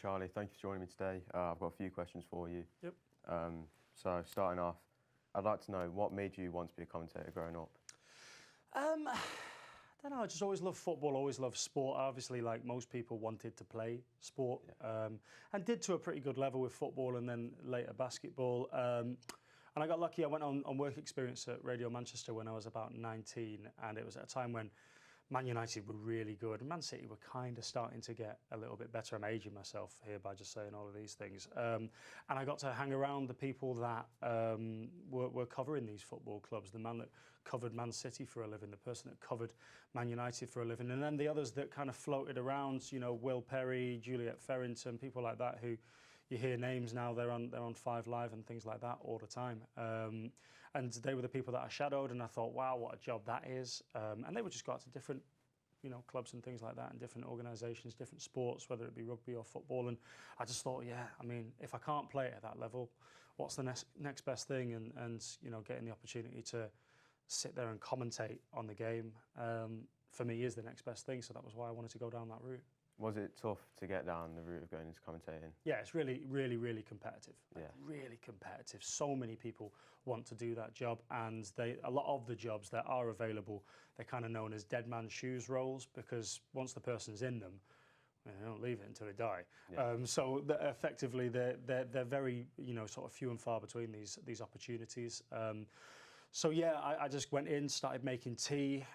Charlie. Thank you for joining me today. I've got a few questions for you. Yep. So starting off, I'd like to know what made you want to be a commentator growing up? I don't know, I just always loved football, always loved sport. Obviously, like most people, wanted to play sport, and did to a pretty good level with football and then later basketball. And I got lucky, I went on work experience at Radio Manchester when I was about 19, and it was at a time when Man United were really good, and Man City were kind of starting to get a little bit better. I'm aging myself here by just saying all of these things. And I got to hang around the people that were covering these football clubs, the man that covered Man City for a living, the person that covered Man United for a living, and then the others that kind of floated around, you know, Will Perry, Juliet Ferrington, people like that who you hear names now, they're on 5 Live and things like that all the time. And they were the people that I shadowed, and I thought, wow, what a job that is. And they would just go out to different, you know, clubs and things like that, and different organisations, different sports, whether it be rugby or football. And I just thought, yeah, I mean, if I can't play it at that level, what's the next best thing? And you know, getting the opportunity to sit there and commentate on the game, for me, is the next best thing. So that was why I wanted to go down that route. Was it tough to get down the route of going into commentating? Yeah, it's really, really, really competitive. Yeah. Really competitive. So many people want to do that job, and a lot of the jobs that are available, they're kind of known as dead man's shoes roles, because once the person's in them, they don't leave it until they die. Yeah. So effectively, they're very, you know, sort of few and far between these opportunities. So yeah, I just went in, started making tea,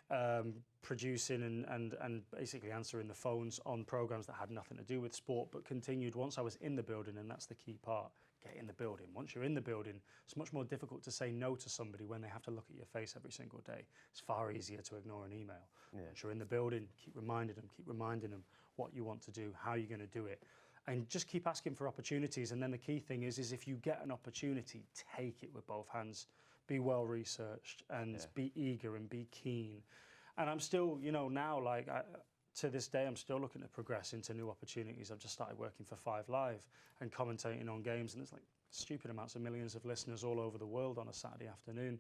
producing and basically answering the phones on programmes that had nothing to do with sport, but continued once I was in the building, and that's the key part, get in the building. Once you're in the building, it's much more difficult to say no to somebody when they have to look at your face every single day. It's far easier to ignore an email. Yeah. Once you're in the building, keep reminding them what you want to do, how you're going to do it. And just keep asking for opportunities. And then the key thing is if you get an opportunity, take it with both hands. Be well researched and be eager and be keen. And I'm still, you know, now, like, to this day, I'm still looking to progress into new opportunities. I've just started working for 5 Live and commentating on games, and there's like stupid amounts of millions of listeners all over the world on a Saturday afternoon.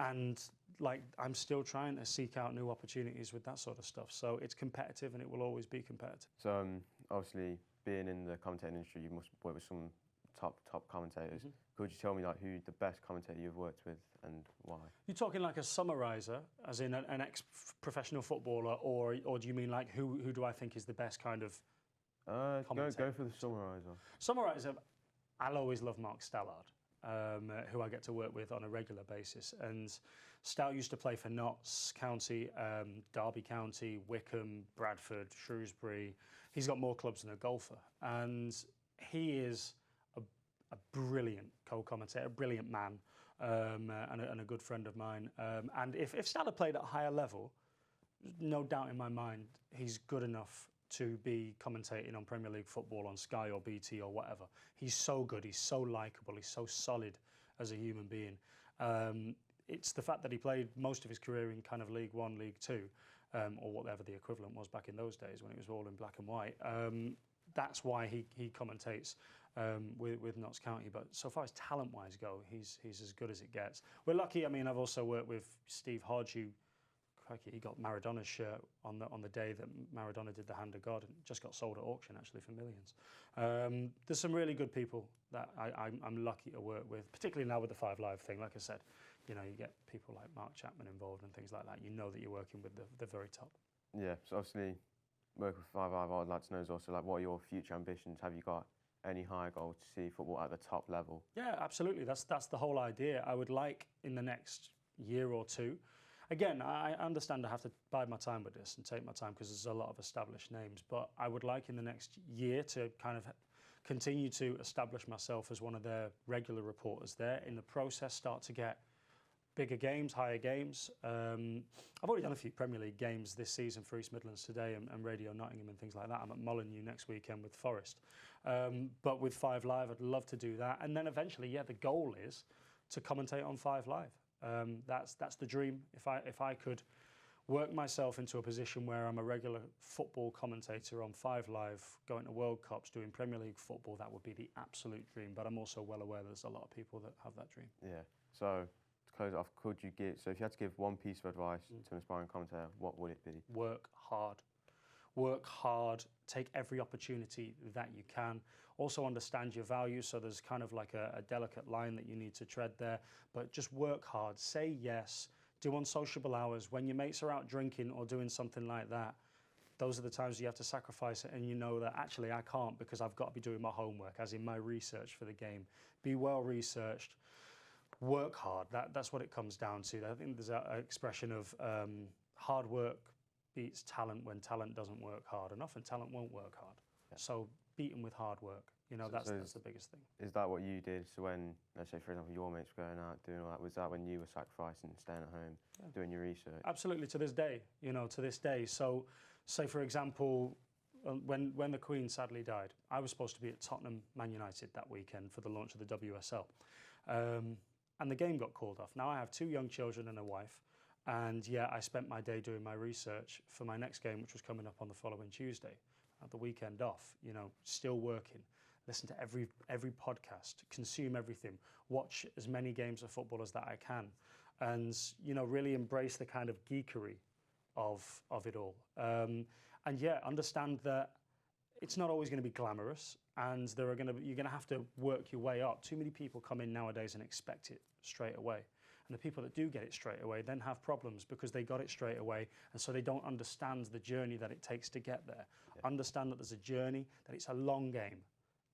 And like, I'm still trying to seek out new opportunities with that sort of stuff. So it's competitive, and it will always be competitive. So obviously, being in the commentating industry, you must work with some top commentators. Mm-hmm. Could you tell me like who the best commentator you've worked with and why? You're talking like a summariser, as in an ex-professional footballer, or do you mean like who do I think is the best kind of commentator? Go for the summariser. Summariser, I'll always love Mark Stallard, who I get to work with on a regular basis. And Stout used to play for Notts County, Derby County, Wickham, Bradford, Shrewsbury. He's got more clubs than a golfer, and he is a brilliant co-commentator, a brilliant man, and a good friend of mine. And if Stella played at a higher level, no doubt in my mind, he's good enough to be commentating on Premier League football on Sky or BT or whatever. He's so good, he's so likeable, he's so solid as a human being. It's the fact that he played most of his career in kind of League One, League Two, or whatever the equivalent was back in those days when it was all in black and white. That's why he commentates with Notts County. But so far as talent-wise go, he's as good as it gets. We're lucky. I mean, I've also worked with Steve Hodge, who, crikey, he got Maradona's shirt on the day that Maradona did the Hand of God, and just got sold at auction actually for millions. There's some really good people that I'm lucky to work with, particularly now with the 5 Live thing. Like I said, you know, you get people like Mark Chapman involved and things like that. You know that you're working with the very top. Yeah. So obviously, working with 5 Live, I'd like to know is also like, what are your future ambitions? Have you got any higher goal to see football at the top level? Yeah, absolutely. That's the whole idea. I would like in the next year or two. Again, I understand I have to bide my time with this and take my time because there's a lot of established names, but I would like in the next year to kind of continue to establish myself as one of their regular reporters there. In the process, start to get bigger games, higher games. I've already done a few Premier League games this season for East Midlands Today and Radio Nottingham and things like that. I'm at Molineux next weekend with Forest. But with 5 Live, I'd love to do that. And then eventually, yeah, the goal is to commentate on 5 Live. That's the dream. If I could work myself into a position where I'm a regular football commentator on 5 Live, going to World Cups, doing Premier League football, that would be the absolute dream. But I'm also well aware there's a lot of people that have that dream. Yeah. So to close it off, so if you had to give one piece of advice to an aspiring commentator, what would it be? Work hard. work hard, take every opportunity that you can. Also understand your values, so there's kind of like a delicate line that you need to tread there, but just work hard, say yes, do unsociable hours. When your mates are out drinking or doing something like that, those are the times you have to sacrifice it, and you know that actually I can't because I've got to be doing my homework, as in my research for the game. Be well researched, work hard. That's what it comes down to. I think there's an expression of hard work beats talent when talent doesn't work hard enough, and talent won't work hard. Yeah. So beat them with hard work. You know, that's the biggest thing. Is that what you did? So when, let's say, for example, your mates were going out doing all that, was that when you were sacrificing, staying at home, doing your research? Absolutely, to this day, you know, to this day. So say, for example, when the Queen sadly died, I was supposed to be at Tottenham Man United that weekend for the launch of the WSL. And the game got called off. Now I have 2 young children and a wife. And yeah, I spent my day doing my research for my next game, which was coming up on the following Tuesday. I had the weekend off, you know, still working. Listen to every podcast, consume everything, watch as many games of football as that I can, and you know, really embrace the kind of geekery of it all. And yeah, understand that it's not always going to be glamorous, and you're going to have to work your way up. Too many people come in nowadays and expect it straight away. And the people that do get it straight away then have problems because they got it straight away, and so they don't understand the journey that it takes to get there. Yeah. Understand that there's a journey, that it's a long game.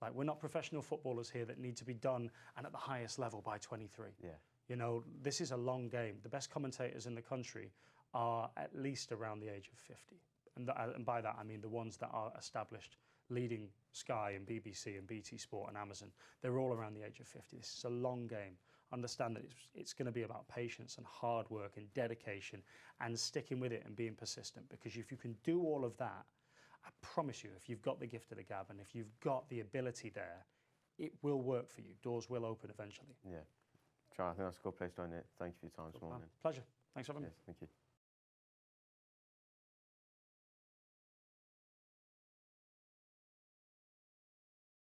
Like, we're not professional footballers here that need to be done and at the highest level by 23. Yeah. You know, this is a long game. The best commentators in the country are at least around the age of 50. And by that, I mean the ones that are established, leading Sky and BBC and BT Sport and Amazon. They're all around the age of 50. This is a long game. Understand that it's going to be about patience and hard work and dedication and sticking with it and being persistent. Because if you can do all of that, I promise you, if you've got the gift of the gab and if you've got the ability there, it will work for you. Doors will open eventually. Yeah. Charlie, I think that's a good place to end it. Thank you for your time this morning. Pleasure. Thanks for having me. Yes, thank you.